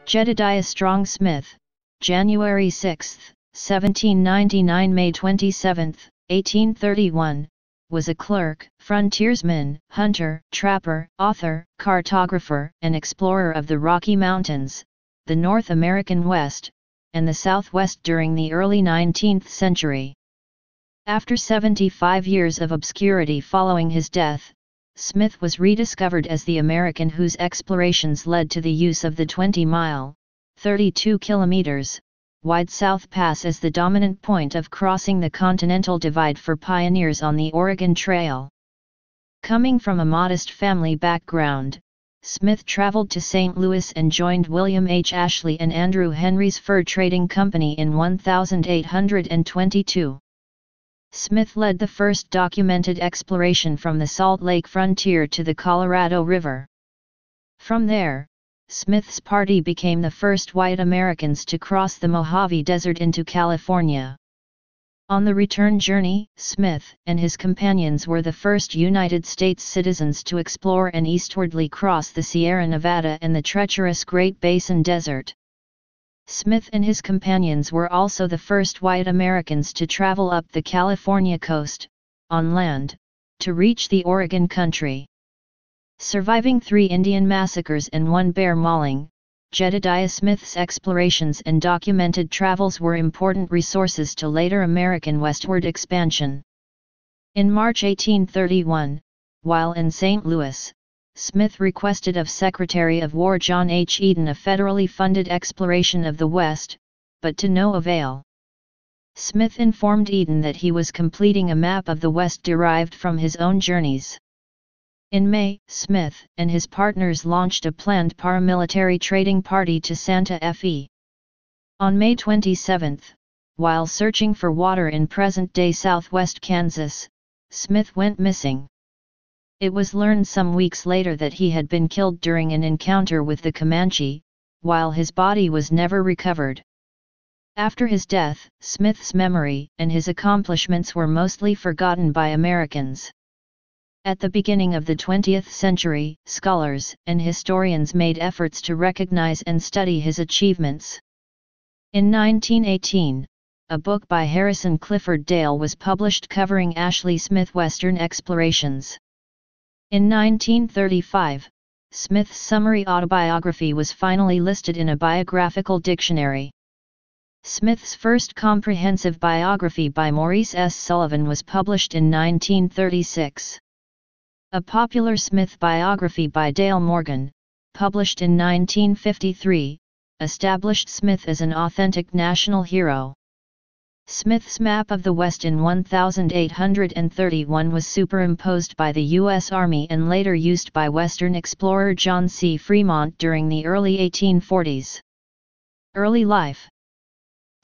Jedediah Strong Smith, January 6, 1799 – May 27, 1831, was a clerk, frontiersman, hunter, trapper, author, cartographer, and explorer of the Rocky Mountains, the North American West, and the Southwest during the early 19th century. After 75 years of obscurity following his death, Smith was rediscovered as the American whose explorations led to the use of the 20-mile, 32 kilometers, wide South Pass as the dominant point of crossing the Continental Divide for pioneers on the Oregon Trail. Coming from a modest family background, Smith traveled to St. Louis and joined William H. Ashley and Andrew Henry's fur trading company in 1822. Smith led the first documented exploration from the Salt Lake frontier to the Colorado River. From there, Smith's party became the first white Americans to cross the Mojave Desert into California. On the return journey, Smith and his companions were the first United States citizens to explore and eastwardly cross the Sierra Nevada and the treacherous Great Basin Desert. Smith and his companions were also the first white Americans to travel up the California coast, on land, to reach the Oregon country. Surviving 3 Indian massacres and 1 bear mauling, Jedediah Smith's explorations and documented travels were important resources to later American westward expansion. In March 1831, while in St. Louis, Smith requested of Secretary of War John H. Eden a federally funded exploration of the West, but to no avail. Smith informed Eden that he was completing a map of the West derived from his own journeys. In May, Smith and his partners launched a planned paramilitary trading party to Santa Fe. On May 27, while searching for water in present-day southwest Kansas, Smith went missing. It was learned some weeks later that he had been killed during an encounter with the Comanche, while his body was never recovered. After his death, Smith's memory and his accomplishments were mostly forgotten by Americans. At the beginning of the 20th century, scholars and historians made efforts to recognize and study his achievements. In 1918, a book by Harrison Clifford Dale was published covering Ashley Smith Western explorations. In 1935, Smith's summary autobiography was finally listed in a biographical dictionary. Smith's first comprehensive biography by Maurice S. Sullivan was published in 1936. A popular Smith biography by Dale Morgan, published in 1953, established Smith as an authentic national hero. Smith's map of the West in 1831 was superimposed by the U.S. Army and later used by Western explorer John C. Fremont during the early 1840s. Early life.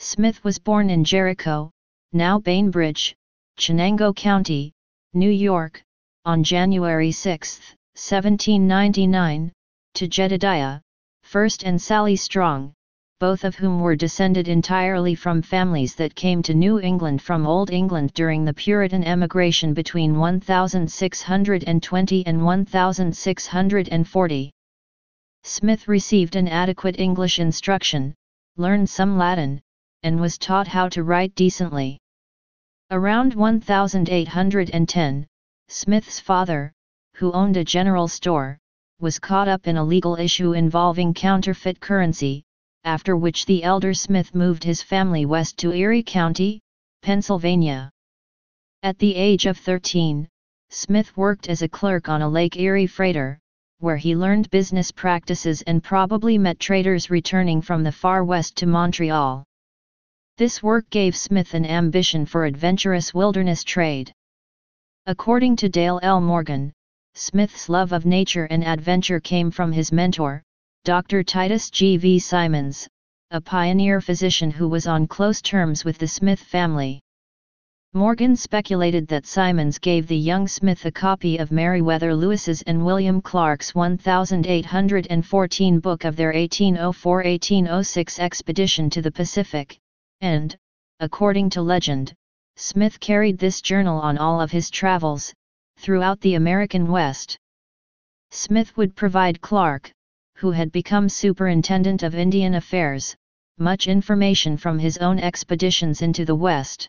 Smith was born in Jericho, now Bainbridge, Chenango County, New York, on January 6, 1799, to Jedediah, First and Sally Strong, both of whom were descended entirely from families that came to New England from Old England during the Puritan emigration between 1620 and 1640. Smith received an adequate English instruction, learned some Latin, and was taught how to write decently. Around 1810, Smith's father, who owned a general store, was caught up in a legal issue involving counterfeit currency, after which the elder Smith moved his family west to Erie County, Pennsylvania. At the age of 13, Smith worked as a clerk on a Lake Erie freighter, where he learned business practices and probably met traders returning from the far west to Montreal. This work gave Smith an ambition for adventurous wilderness trade. According to Dale L. Morgan, Smith's love of nature and adventure came from his mentor, Dr. Titus G. V. Simons, a pioneer physician who was on close terms with the Smith family. Morgan speculated that Simons gave the young Smith a copy of Meriwether Lewis's and William Clark's 1814 book of their 1804–1806 expedition to the Pacific, and, according to legend, Smith carried this journal on all of his travels, throughout the American West. Smith would provide Clark, who had become Superintendent of Indian Affairs, much information from his own expeditions into the West.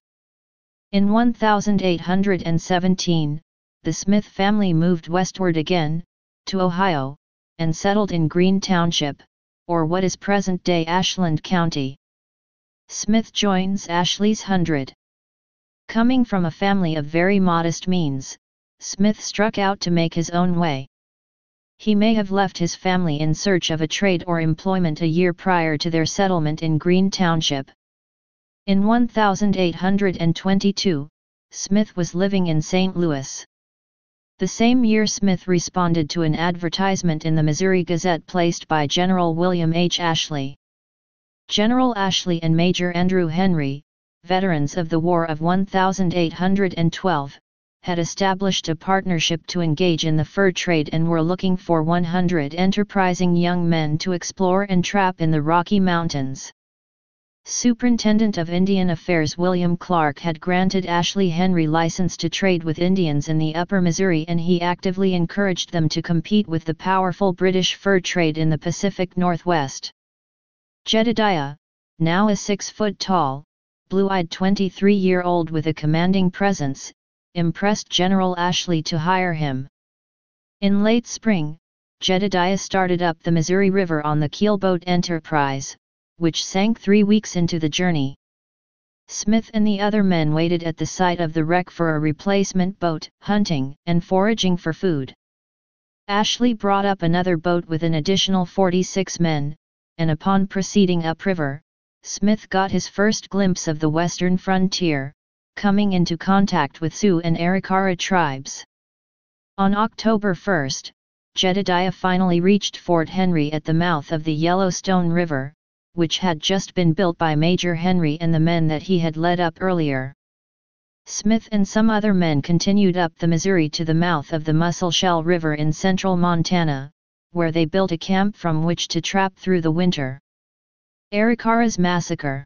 In 1817, the Smith family moved westward again, to Ohio, and settled in Greene Township, or what is present-day Ashland County. Smith joins Ashley's Hundred. Coming from a family of very modest means, Smith struck out to make his own way. He may have left his family in search of a trade or employment a year prior to their settlement in Greene Township. In 1822, Smith was living in St. Louis. The same year Smith responded to an advertisement in the Missouri Gazette placed by General William H. Ashley. General Ashley and Major Andrew Henry, veterans of the War of 1812, had established a partnership to engage in the fur trade and were looking for 100 enterprising young men to explore and trap in the Rocky Mountains. Superintendent of Indian Affairs William Clark had granted Ashley Henry license to trade with Indians in the upper Missouri, and he actively encouraged them to compete with the powerful British fur trade in the Pacific Northwest. Jedediah, now a 6-foot-tall, blue-eyed 23-year-old with a commanding presence, impressed General Ashley to hire him. In late spring, Jedediah started up the Missouri River on the keelboat Enterprise, which sank 3 weeks into the journey. Smith and the other men waited at the site of the wreck for a replacement boat, hunting and foraging for food. Ashley brought up another boat with an additional 46 men, and upon proceeding upriver, Smith got his first glimpse of the western frontier, coming into contact with Sioux and Arikara tribes. On October 1, Jedediah finally reached Fort Henry at the mouth of the Yellowstone River, which had just been built by Major Henry and the men that he had led up earlier. Smith and some other men continued up the Missouri to the mouth of the Musselshell River in central Montana, where they built a camp from which to trap through the winter. Arikara's Massacre.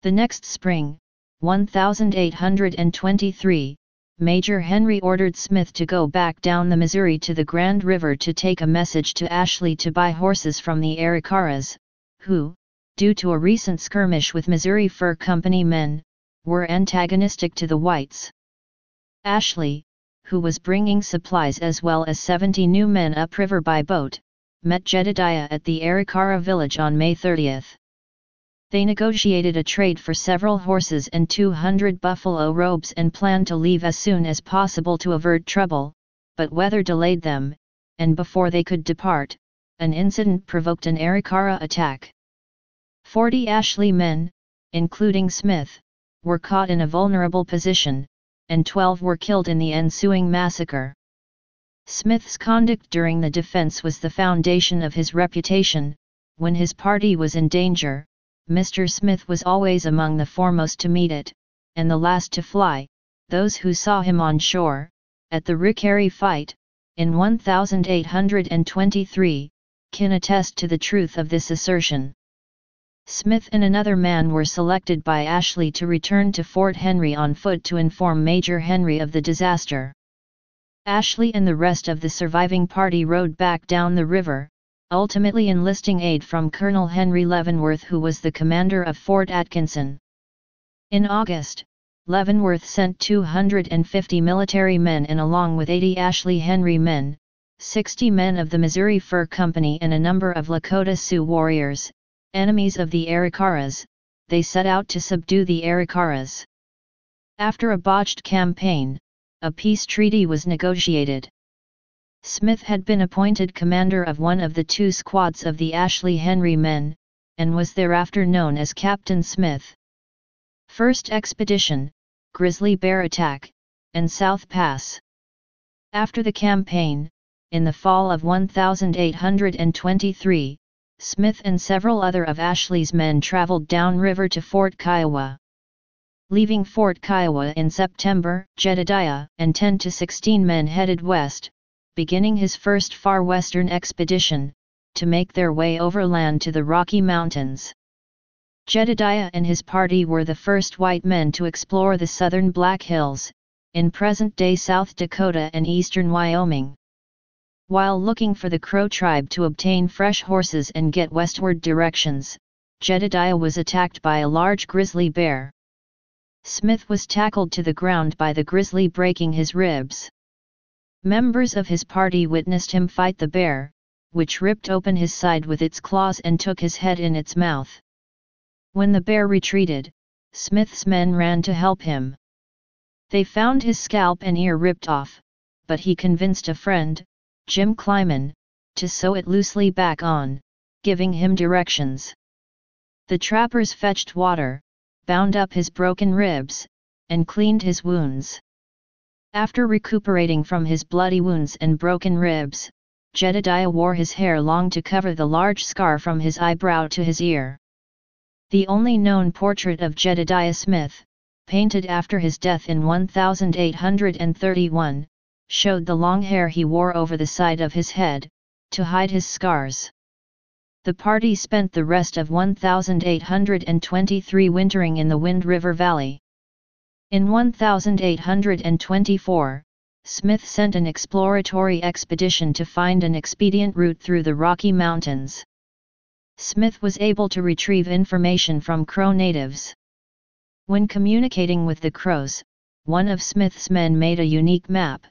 The next spring, 1823, Major Henry ordered Smith to go back down the Missouri to the Grand River to take a message to Ashley to buy horses from the Arikaras, who, due to a recent skirmish with Missouri Fur Company men, were antagonistic to the whites. Ashley, who was bringing supplies as well as 70 new men upriver by boat, met Jedediah at the Arikara village on May 30. They negotiated a trade for several horses and 200 buffalo robes and planned to leave as soon as possible to avert trouble, but weather delayed them, and before they could depart, an incident provoked an Arikara attack. 40 Ashley men, including Smith, were caught in a vulnerable position, and 12 were killed in the ensuing massacre. Smith's conduct during the defense was the foundation of his reputation. When his party was in danger, Mr. Smith was always among the foremost to meet it, and the last to fly. Those who saw him on shore, at the Rickary fight, in 1823, can attest to the truth of this assertion. Smith and another man were selected by Ashley to return to Fort Henry on foot to inform Major Henry of the disaster. Ashley and the rest of the surviving party rode back down the river, ultimately enlisting aid from Colonel Henry Leavenworth, who was the commander of Fort Atkinson. In August, Leavenworth sent 250 military men and along with 80 Ashley Henry men, 60 men of the Missouri Fur Company and a number of Lakota Sioux warriors, enemies of the Arikaras, they set out to subdue the Arikaras. After a botched campaign, a peace treaty was negotiated. Smith had been appointed commander of one of the 2 squads of the Ashley Henry men, and was thereafter known as Captain Smith. First Expedition, Grizzly Bear Attack, and South Pass. After the campaign, in the fall of 1823, Smith and several other of Ashley's men traveled downriver to Fort Kiowa. Leaving Fort Kiowa in September, Jedediah and 10 to 16 men headed west, beginning his first far western expedition, to make their way overland to the Rocky Mountains. Jedediah and his party were the first white men to explore the southern Black Hills, in present-day South Dakota and eastern Wyoming. While looking for the Crow tribe to obtain fresh horses and get westward directions, Jedediah was attacked by a large grizzly bear. Smith was tackled to the ground by the grizzly, breaking his ribs. Members of his party witnessed him fight the bear, which ripped open his side with its claws and took his head in its mouth. When the bear retreated, Smith's men ran to help him. They found his scalp and ear ripped off, but he convinced a friend, Jim Kleiman, to sew it loosely back on, giving him directions. The trappers fetched water, bound up his broken ribs, and cleaned his wounds. After recuperating from his bloody wounds and broken ribs, Jedediah wore his hair long to cover the large scar from his eyebrow to his ear. The only known portrait of Jedediah Smith, painted after his death in 1831, showed the long hair he wore over the side of his head, to hide his scars. The party spent the rest of 1823 wintering in the Wind River Valley. In 1824, Smith sent an exploratory expedition to find an expedient route through the Rocky Mountains. Smith was able to retrieve information from Crow natives. When communicating with the Crows, one of Smith's men made a unique map,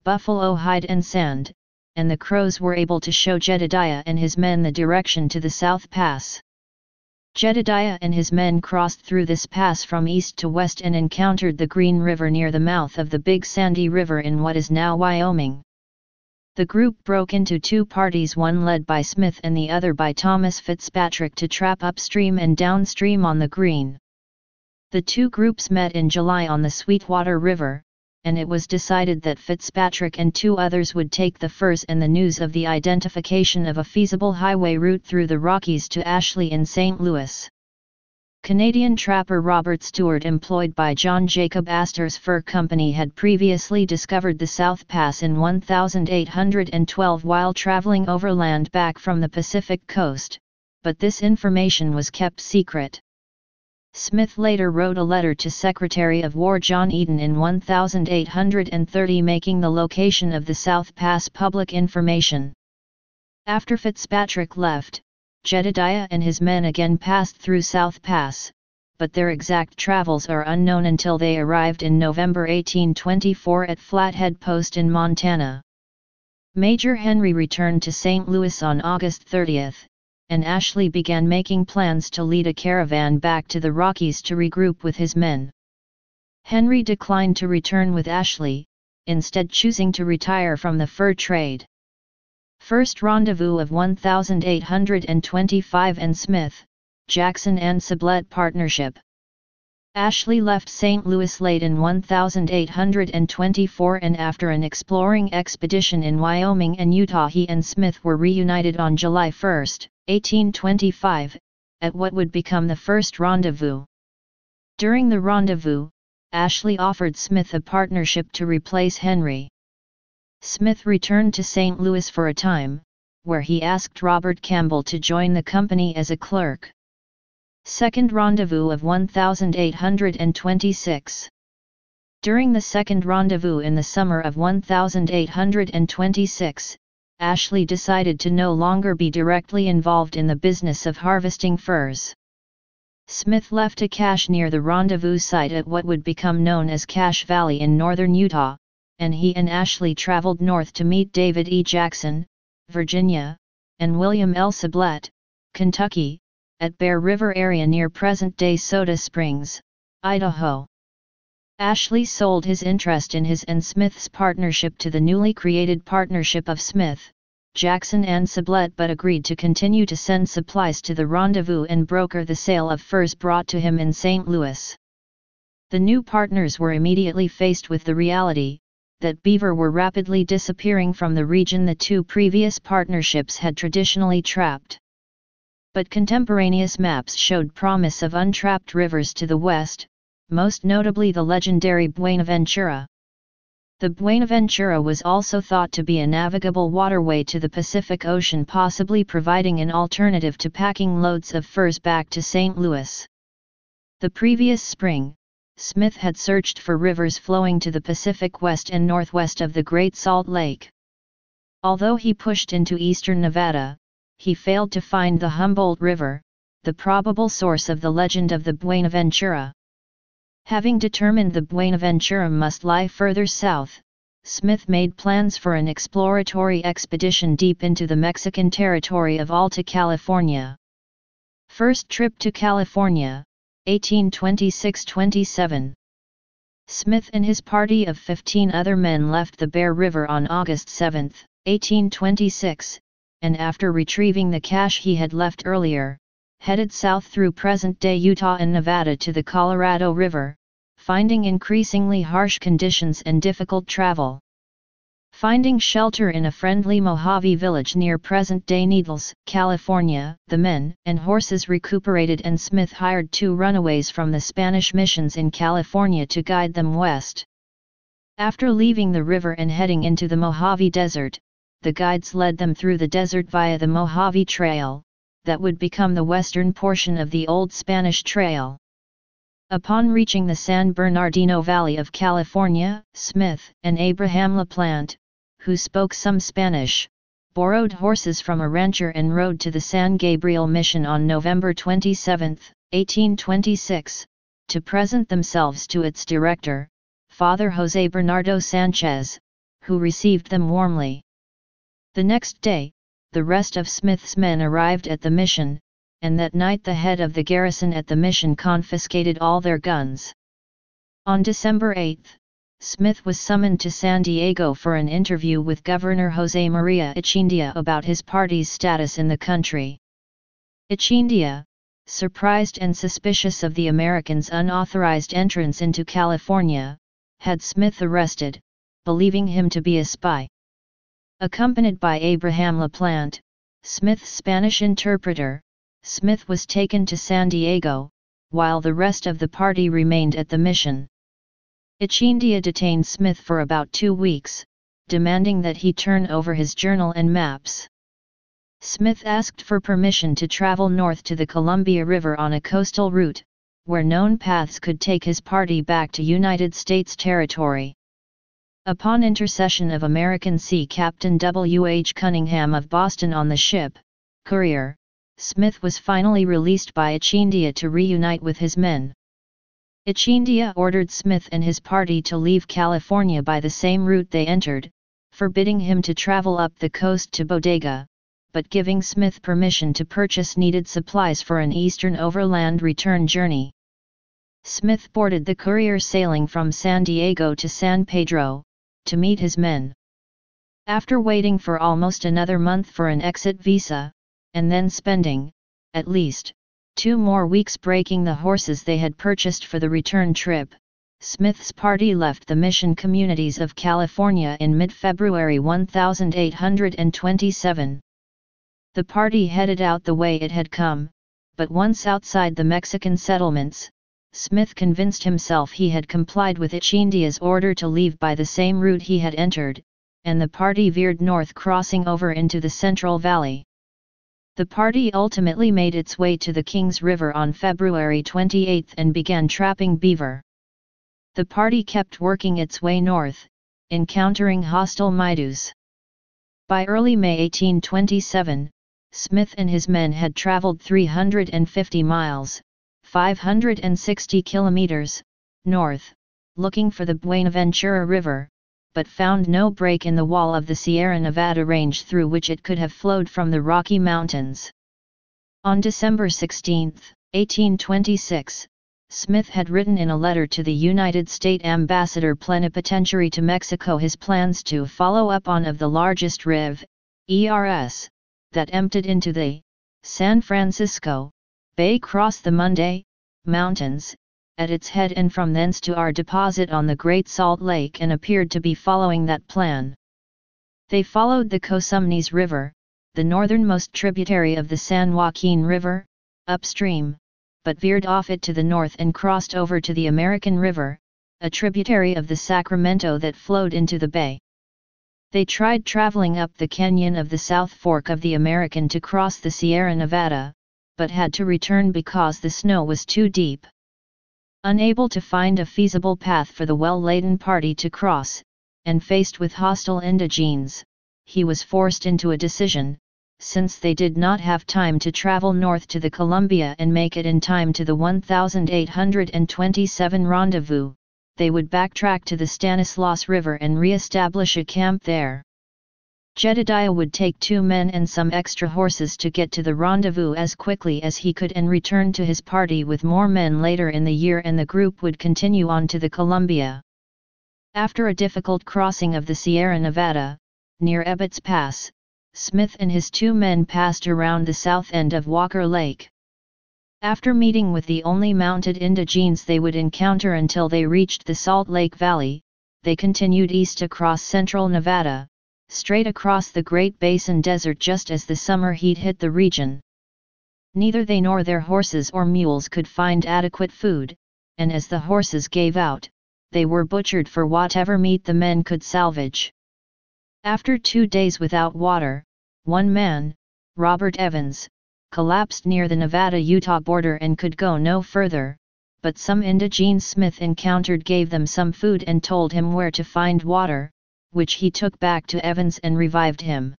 buffalo hide and sand, and the Crows were able to show Jedediah and his men the direction to the South Pass. Jedediah and his men crossed through this pass from east to west and encountered the Green River near the mouth of the Big Sandy River in what is now Wyoming. The group broke into two parties, one led by Smith and the other by Thomas Fitzpatrick, to trap upstream and downstream on the Green. The two groups met in July on the Sweetwater River, and it was decided that Fitzpatrick and two others would take the furs and the news of the identification of a feasible highway route through the Rockies to Ashley in St. Louis. Canadian trapper Robert Stewart, employed by John Jacob Astor's Fur Company, had previously discovered the South Pass in 1812 while traveling overland back from the Pacific coast, but this information was kept secret. Smith later wrote a letter to Secretary of War John Eden in 1830 making the location of the South Pass public information. After Fitzpatrick left, Jedediah and his men again passed through South Pass, but their exact travels are unknown until they arrived in November 1824 at Flathead Post in Montana. Major Henry returned to St. Louis on August 30, and Ashley began making plans to lead a caravan back to the Rockies to regroup with his men. Henry declined to return with Ashley, instead choosing to retire from the fur trade. First rendezvous of 1825 and Smith, Jackson and Sublette partnership. Ashley left St. Louis late in 1824, and after an exploring expedition in Wyoming and Utah, he and Smith were reunited on July 1, 1825, at what would become the first rendezvous. During the rendezvous, Ashley offered Smith a partnership to replace Henry. Smith returned to St. Louis for a time, where he asked Robert Campbell to join the company as a clerk. Second rendezvous of 1826. During the second rendezvous in the summer of 1826, Ashley decided to no longer be directly involved in the business of harvesting furs. Smith left a cache near the rendezvous site at what would become known as Cache Valley in northern Utah, and he and Ashley traveled north to meet David E. Jackson, Virginia, and William L. Sublette, Kentucky, at Bear River area near present-day Soda Springs, Idaho. Ashley sold his interest in his and Smith's partnership to the newly created Partnership of Smith, Jackson and Sublette, but agreed to continue to send supplies to the rendezvous and broker the sale of furs brought to him in St. Louis. The new partners were immediately faced with the reality that beaver were rapidly disappearing from the region the two previous partnerships had traditionally trapped. But contemporaneous maps showed promise of untrapped rivers to the west, most notably the legendary Buenaventura. The Buenaventura was also thought to be a navigable waterway to the Pacific Ocean, possibly providing an alternative to packing loads of furs back to St. Louis. The previous spring, Smith had searched for rivers flowing to the Pacific west and northwest of the Great Salt Lake. Although he pushed into eastern Nevada, he failed to find the Humboldt River, the probable source of the legend of the Buenaventura. Having determined the Buenaventura must lie further south, Smith made plans for an exploratory expedition deep into the Mexican territory of Alta California. First trip to California, 1826–27. Smith and his party of 15 other men left the Bear River on August 7, 1826, and after retrieving the cache he had left earlier, headed south through present-day Utah and Nevada to the Colorado River, finding increasingly harsh conditions and difficult travel. Finding shelter in a friendly Mojave village near present-day Needles, California, the men and horses recuperated and Smith hired 2 runaways from the Spanish missions in California to guide them west. After leaving the river and heading into the Mojave Desert, the guides led them through the desert via the Mojave Trail, that would become the western portion of the old Spanish Trail. Upon reaching the San Bernardino Valley of California, Smith and Abraham LaPlante, who spoke some Spanish, borrowed horses from a rancher and rode to the San Gabriel Mission on November 27, 1826, to present themselves to its director, Father José Bernardo Sanchez, who received them warmly. The next day, the rest of Smith's men arrived at the mission, and that night the head of the garrison at the mission confiscated all their guns. On December 8, Smith was summoned to San Diego for an interview with Governor José María Echeandía about his party's status in the country. Echeandía, surprised and suspicious of the Americans' unauthorized entrance into California, had Smith arrested, believing him to be a spy. Accompanied by Abraham LaPlante, Smith's Spanish interpreter, Smith was taken to San Diego, while the rest of the party remained at the mission. Echeandía detained Smith for about 2 weeks, demanding that he turn over his journal and maps. Smith asked for permission to travel north to the Columbia River on a coastal route, where known paths could take his party back to United States territory. Upon intercession of American Sea Captain W. H. Cunningham of Boston on the ship Courier, Smith was finally released by Echeandía to reunite with his men. Echeandía ordered Smith and his party to leave California by the same route they entered, forbidding him to travel up the coast to Bodega, but giving Smith permission to purchase needed supplies for an eastern overland return journey. Smith boarded the Courier sailing from San Diego to San Pedro, to meet his men. After waiting for almost another month for an exit visa, and then spending, at least, 2 more weeks breaking the horses they had purchased for the return trip, Smith's party left the mission communities of California in mid-February 1827. The party headed out the way it had come, but once outside the Mexican settlements, Smith convinced himself he had complied with Echeandía's order to leave by the same route he had entered, and the party veered north crossing over into the Central Valley. The party ultimately made its way to the Kings River on February 28 and began trapping beaver. The party kept working its way north, encountering hostile Maidu's. By early May 1827, Smith and his men had traveled 350 miles, 560 kilometers, north, looking for the Buenaventura River, but found no break in the wall of the Sierra Nevada range through which it could have flowed from the Rocky Mountains. On December 16, 1826, Smith had written in a letter to the United States Ambassador Plenipotentiary to Mexico his plans to follow up on of the largest ERS, that emptied into the San Francisco Bay, cross the Munday Mountains, at its head and from thence to our deposit on the Great Salt Lake, and appeared to be following that plan. They followed the Cosumnes River, the northernmost tributary of the San Joaquin River, upstream, but veered off it to the north and crossed over to the American River, a tributary of the Sacramento that flowed into the bay. They tried traveling up the canyon of the South Fork of the American to cross the Sierra Nevada, but had to return because the snow was too deep. Unable to find a feasible path for the well-laden party to cross, and faced with hostile indigenes, he was forced into a decision, since they did not have time to travel north to the Columbia and make it in time to the 1827 rendezvous, they would backtrack to the Stanislaus River and re-establish a camp there. Jedediah would take 2 men and some extra horses to get to the rendezvous as quickly as he could and return to his party with more men later in the year, and the group would continue on to the Columbia. After a difficult crossing of the Sierra Nevada, near Ebbets Pass, Smith and his 2 men passed around the south end of Walker Lake. After meeting with the only mounted indigenes they would encounter until they reached the Salt Lake Valley, they continued east across central Nevada, straight across the Great Basin Desert just as the summer heat hit the region. Neither they nor their horses or mules could find adequate food, and as the horses gave out, they were butchered for whatever meat the men could salvage. After 2 days without water, one man, Robert Evans, collapsed near the Nevada-Utah border and could go no further, but some indigenes Smith encountered gave them some food and told him where to find water, which he took back to Evans and revived him.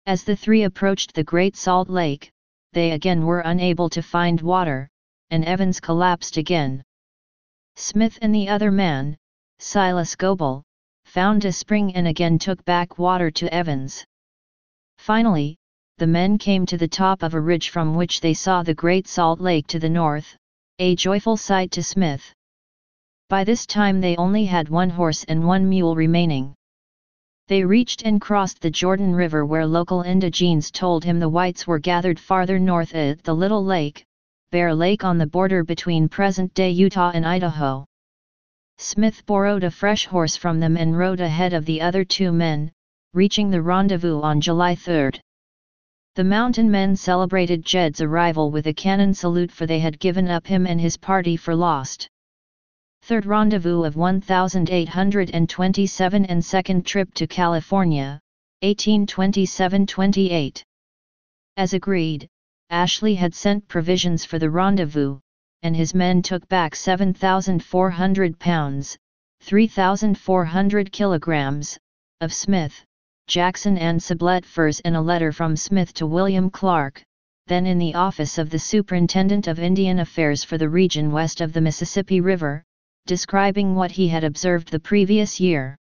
As the 3 approached the Great Salt Lake, they again were unable to find water, and Evans collapsed again. Smith and the other man, Silas Goebel, found a spring and again took back water to Evans. Finally, the men came to the top of a ridge from which they saw the Great Salt Lake to the north, a joyful sight to Smith. By this time they only had 1 horse and 1 mule remaining. They reached and crossed the Jordan River, where local indigenes told him the whites were gathered farther north at the Little Lake, Bear Lake, on the border between present-day Utah and Idaho. Smith borrowed a fresh horse from them and rode ahead of the other 2 men, reaching the rendezvous on July 3. The mountain men celebrated Jed's arrival with a cannon salute, for they had given up him and his party for lost. Third rendezvous of 1827 and second trip to California, 1827-28. As agreed, Ashley had sent provisions for the rendezvous, and his men took back 7,400 pounds, 3,400 kilograms, of Smith, Jackson and Sublette furs in a letter from Smith to William Clark, then in the office of the Superintendent of Indian Affairs for the region west of the Mississippi River, describing what he had observed the previous year.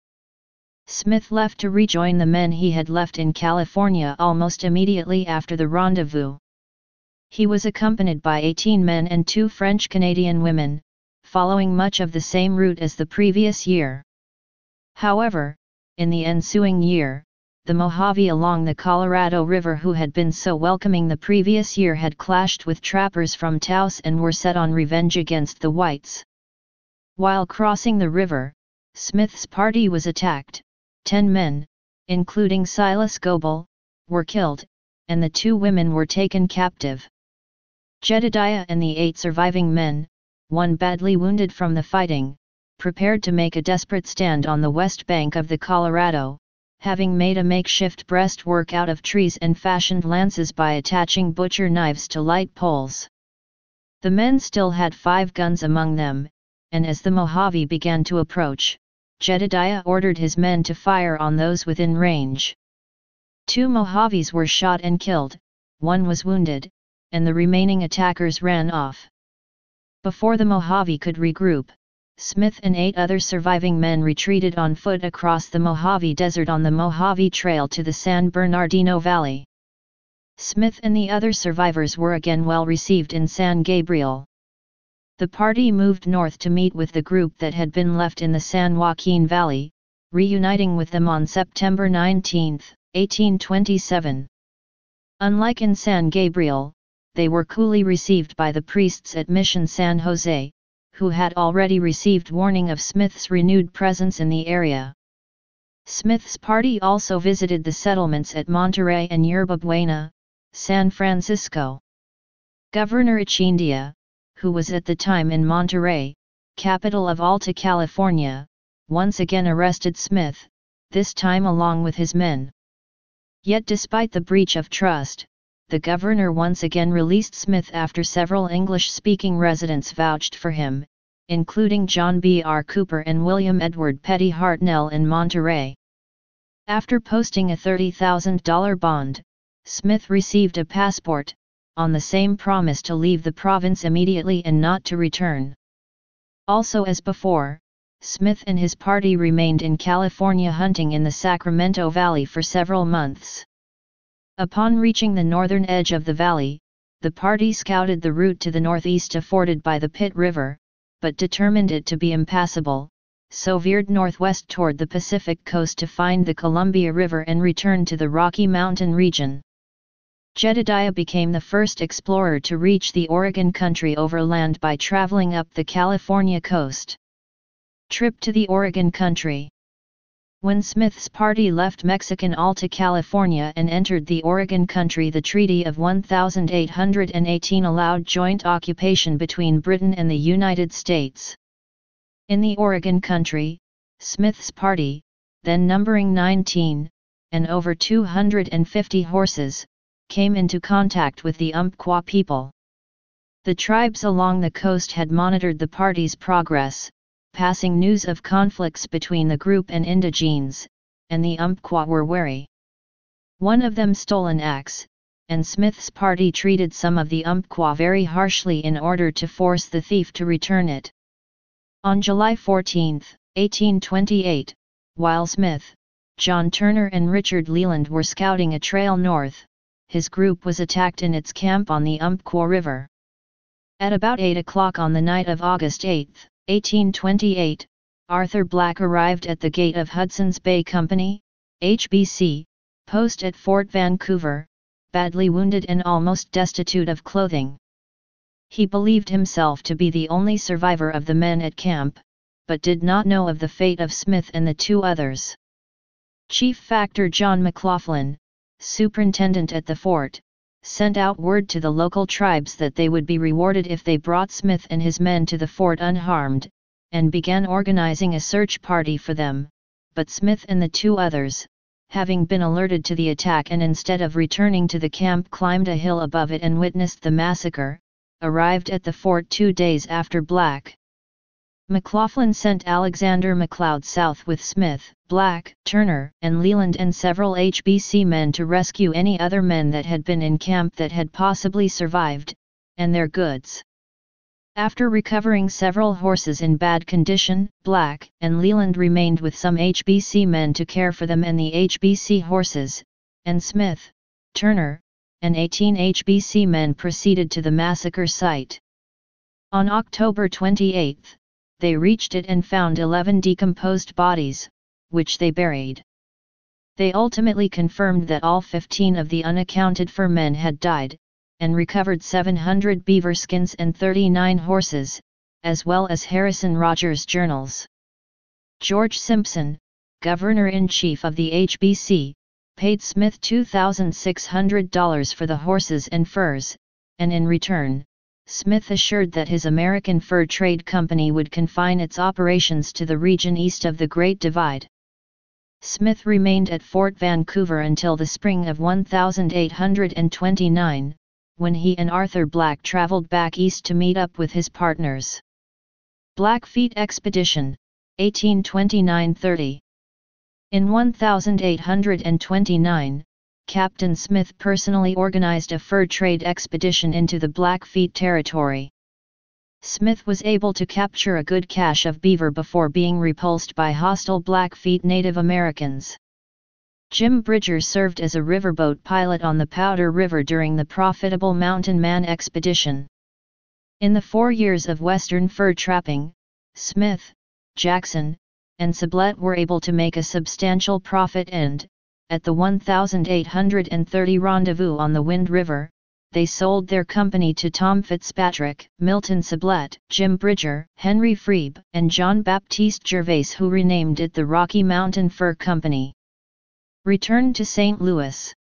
Smith left to rejoin the men he had left in California almost immediately after the rendezvous. He was accompanied by 18 men and 2 French-Canadian women, following much of the same route as the previous year. However, in the ensuing year, the Mojave along the Colorado River, who had been so welcoming the previous year, had clashed with trappers from Taos and were set on revenge against the whites. While crossing the river, Smith's party was attacked. 10 men, including Silas Goebel, were killed, and the 2 women were taken captive. Jedediah and the 8 surviving men, one badly wounded from the fighting, prepared to make a desperate stand on the west bank of the Colorado, having made a makeshift breastwork out of trees and fashioned lances by attaching butcher knives to light poles. The men still had 5 guns among them, and as the Mojave began to approach, Jedediah ordered his men to fire on those within range. 2 Mojaves were shot and killed, 1 was wounded, and the remaining attackers ran off. Before the Mojave could regroup, Smith and 8 other surviving men retreated on foot across the Mojave Desert on the Mojave Trail to the San Bernardino Valley. Smith and the other survivors were again well received in San Gabriel. The party moved north to meet with the group that had been left in the San Joaquin Valley, reuniting with them on September 19, 1827. Unlike in San Gabriel, they were coolly received by the priests at Mission San Jose, who had already received warning of Smith's renewed presence in the area. Smith's party also visited the settlements at Monterey and Yerba Buena, San Francisco. Governor Echindia, who was at the time in Monterey, capital of Alta California, once again arrested Smith, this time along with his men. Yet despite the breach of trust, the governor once again released Smith after several English-speaking residents vouched for him, including John B. R. Cooper and William Edward Petty Hartnell in Monterey. After posting a $30,000 bond, Smith received a passport, on the same promise to leave the province immediately and not to return. Also as before, Smith and his party remained in California hunting in the Sacramento Valley for several months. Upon reaching the northern edge of the valley, the party scouted the route to the northeast afforded by the Pitt River, but determined it to be impassable, so veered northwest toward the Pacific coast to find the Columbia River and return to the Rocky Mountain region. Jedediah became the first explorer to reach the Oregon country overland by traveling up the California coast. Trip to the Oregon country. When Smith's party left Mexican Alta California and entered the Oregon country, the Treaty of 1818 allowed joint occupation between Britain and the United States. In the Oregon country, Smith's party, then numbering 19, and over 250 horses, came into contact with the Umpqua people. The tribes along the coast had monitored the party's progress, passing news of conflicts between the group and indigenes, and the Umpqua were wary. One of them stole an axe, and Smith's party treated some of the Umpqua very harshly in order to force the thief to return it. On July 14, 1828, while Smith, John Turner and Richard Leland were scouting a trail north, his group was attacked in its camp on the Umpqua River. At about 8 o'clock on the night of August 8, 1828, Arthur Black arrived at the gate of Hudson's Bay Company, HBC, post at Fort Vancouver, badly wounded and almost destitute of clothing. He believed himself to be the only survivor of the men at camp, but did not know of the fate of Smith and the two others. Chief Factor John McLaughlin, superintendent at the fort, sent out word to the local tribes that they would be rewarded if they brought Smith and his men to the fort unharmed, and began organizing a search party for them, but Smith and the two others, having been alerted to the attack and instead of returning to the camp climbed a hill above it and witnessed the massacre, arrived at the fort 2 days after Black. McLaughlin sent Alexander McLeod south with Smith, Black, Turner, and Leland and several HBC men to rescue any other men that had been in camp that had possibly survived, and their goods. After recovering several horses in bad condition, Black and Leland remained with some HBC men to care for them and the HBC horses, and Smith, Turner, and 18 HBC men proceeded to the massacre site. On October 28, they reached it and found 11 decomposed bodies, which they buried. They ultimately confirmed that all 15 of the unaccounted for men had died, and recovered 700 beaver skins and 39 horses, as well as Harrison Rogers' journals. George Simpson, Governor-in-Chief of the HBC, paid Smith $2,600 for the horses and furs, and in return, Smith assured that his American Fur Trade Company would confine its operations to the region east of the Great Divide. Smith remained at Fort Vancouver until the spring of 1829, when he and Arthur Black traveled back east to meet up with his partners. Blackfeet Expedition, 1829–30. In 1829, Captain Smith personally organized a fur trade expedition into the Blackfeet territory. Smith was able to capture a good cache of beaver before being repulsed by hostile Blackfeet Native Americans. Jim Bridger served as a riverboat pilot on the Powder River during the profitable Mountain Man expedition. In the 4 years of western fur trapping, Smith, Jackson, and Sublette were able to make a substantial profit and, at the 1830 rendezvous on the Wind River, they sold their company to Tom Fitzpatrick, Milton Sublette, Jim Bridger, Henry Freeb, and John Baptiste Gervais, who renamed it the Rocky Mountain Fur Company. Returned to St. Louis.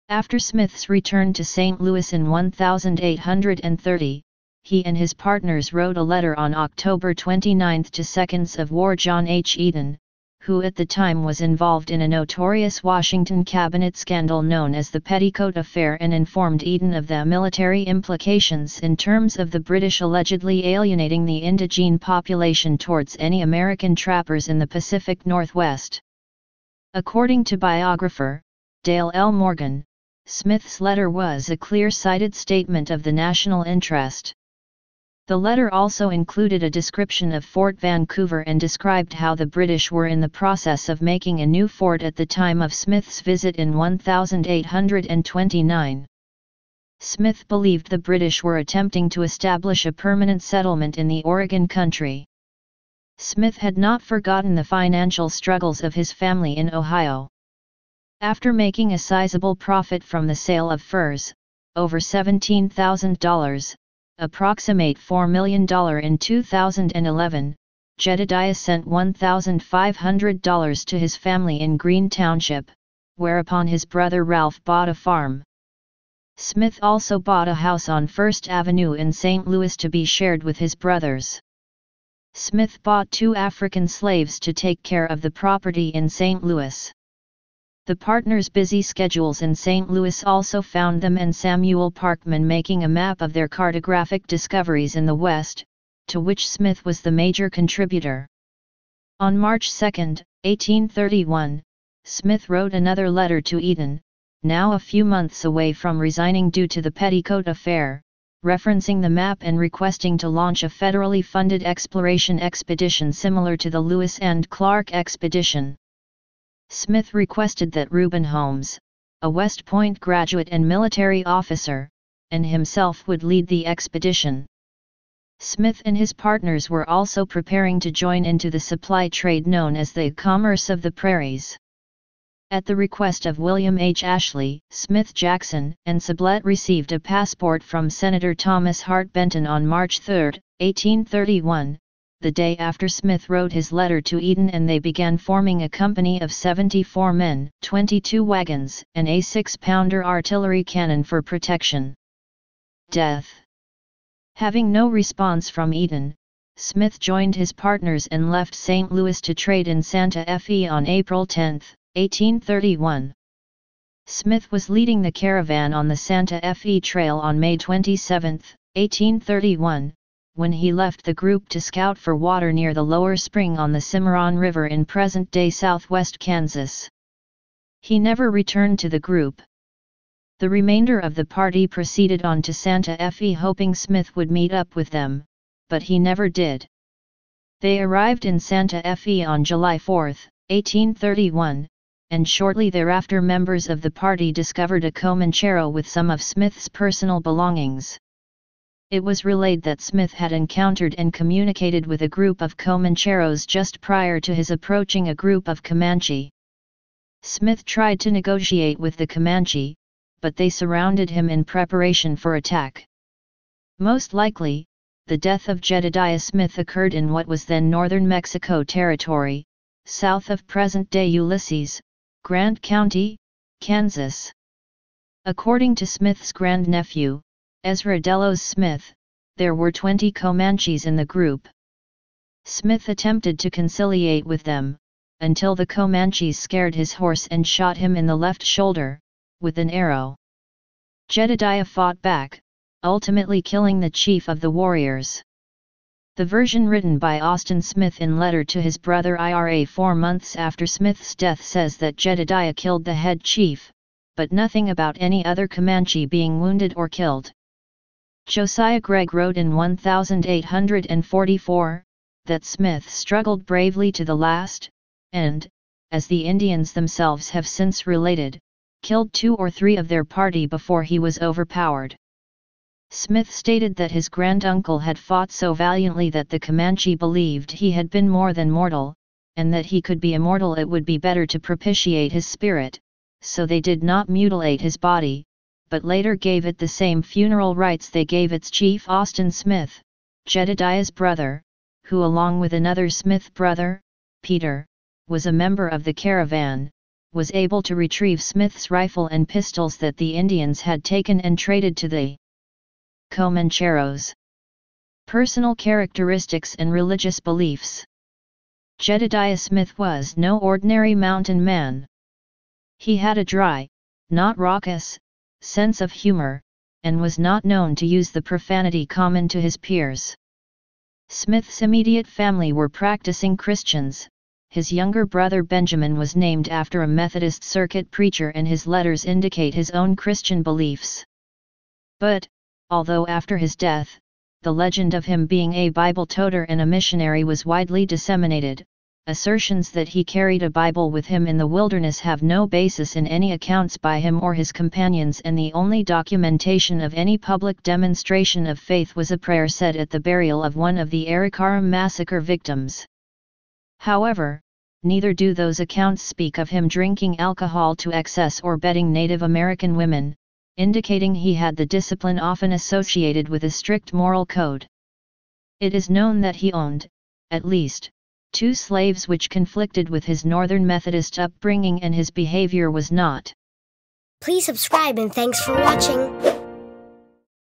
After Smith's return to St. Louis in 1830, he and his partners wrote a letter on October 29 to Seconds of War John H. Eden, who at the time was involved in a notorious Washington cabinet scandal known as the Petticoat Affair, and informed Eden of the military implications in terms of the British allegedly alienating the indigene population towards any American trappers in the Pacific Northwest. According to biographer, Dale L. Morgan, Smith's letter was a clear-sighted statement of the national interest. The letter also included a description of Fort Vancouver and described how the British were in the process of making a new fort at the time of Smith's visit in 1829. Smith believed the British were attempting to establish a permanent settlement in the Oregon country. Smith had not forgotten the financial struggles of his family in Ohio. After making a sizable profit from the sale of furs, over $17,000, approximate $4 million in 2011, Jedediah sent $1,500 to his family in Green Township, whereupon his brother Ralph bought a farm. Smith also bought a house on First Avenue in St. Louis to be shared with his brothers. Smith bought 2 African slaves to take care of the property in St. Louis. The partners' busy schedules in St. Louis also found them and Samuel Parkman making a map of their cartographic discoveries in the West, to which Smith was the major contributor. On March 2, 1831, Smith wrote another letter to Eden, now a few months away from resigning due to the Petticoat affair, referencing the map and requesting to launch a federally funded exploration expedition similar to the Lewis and Clark expedition. Smith requested that Reuben Holmes, a West Point graduate and military officer, and himself would lead the expedition. Smith and his partners were also preparing to join into the supply trade known as the Commerce of the Prairies. At the request of William H. Ashley, Smith Jackson and Sublette received a passport from Senator Thomas Hart Benton on March 3, 1831, the day after Smith wrote his letter to Eden, and they began forming a company of 74 men, 22 wagons, and a 6-pounder artillery cannon for protection. Death. Having no response from Eden, Smith joined his partners and left St. Louis to trade in Santa Fe on April 10, 1831. Smith was leading the caravan on the Santa Fe Trail on May 27, 1831, when he left the group to scout for water near the lower spring on the Cimarron River in present-day southwest Kansas. He never returned to the group. The remainder of the party proceeded on to Santa Fe hoping Smith would meet up with them, but he never did. They arrived in Santa Fe on July 4, 1831, and shortly thereafter members of the party discovered a Comanchero with some of Smith's personal belongings. It was relayed that Smith had encountered and communicated with a group of Comancheros just prior to his approaching a group of Comanche. Smith tried to negotiate with the Comanche, but they surrounded him in preparation for attack. Most likely, the death of Jedediah Smith occurred in what was then northern Mexico Territory, south of present-day Ulysses, Grant County, Kansas. According to Smith's grandnephew, Ezra Delos Smith, there were 20 Comanches in the group. Smith attempted to conciliate with them, until the Comanches scared his horse and shot him in the left shoulder, with an arrow. Jedediah fought back, ultimately killing the chief of the warriors. The version written by Austin Smith in letter to his brother Ira 4 months after Smith's death says that Jedediah killed the head chief, but nothing about any other Comanche being wounded or killed. Josiah Gregg wrote in 1844, that Smith struggled bravely to the last, and, as the Indians themselves have since related, killed 2 or 3 of their party before he was overpowered. Smith stated that his granduncle had fought so valiantly that the Comanche believed he had been more than mortal, and that he could be immortal. It would be better to propitiate his spirit, so they did not mutilate his body, but later gave it the same funeral rites they gave its chief Austin Smith, Jedediah's brother, who along with another Smith brother, Peter, was a member of the caravan, was able to retrieve Smith's rifle and pistols that the Indians had taken and traded to the Comancheros. Personal characteristics and religious beliefs. Jedediah Smith was no ordinary mountain man. He had a dry, not raucous, sense of humor, and was not known to use the profanity common to his peers. Smith's immediate family were practicing Christians, his younger brother Benjamin was named after a Methodist circuit preacher and his letters indicate his own Christian beliefs. But, although after his death, the legend of him being a Bible toter and a missionary was widely disseminated, assertions that he carried a Bible with him in the wilderness have no basis in any accounts by him or his companions, and the only documentation of any public demonstration of faith was a prayer said at the burial of one of the Arikaram massacre victims. However, neither do those accounts speak of him drinking alcohol to excess or bedding Native American women, indicating he had the discipline often associated with a strict moral code. It is known that he owned, at least, 2 slaves, which conflicted with his Northern Methodist upbringing, and his behavior was not. Please subscribe and thanks for watching.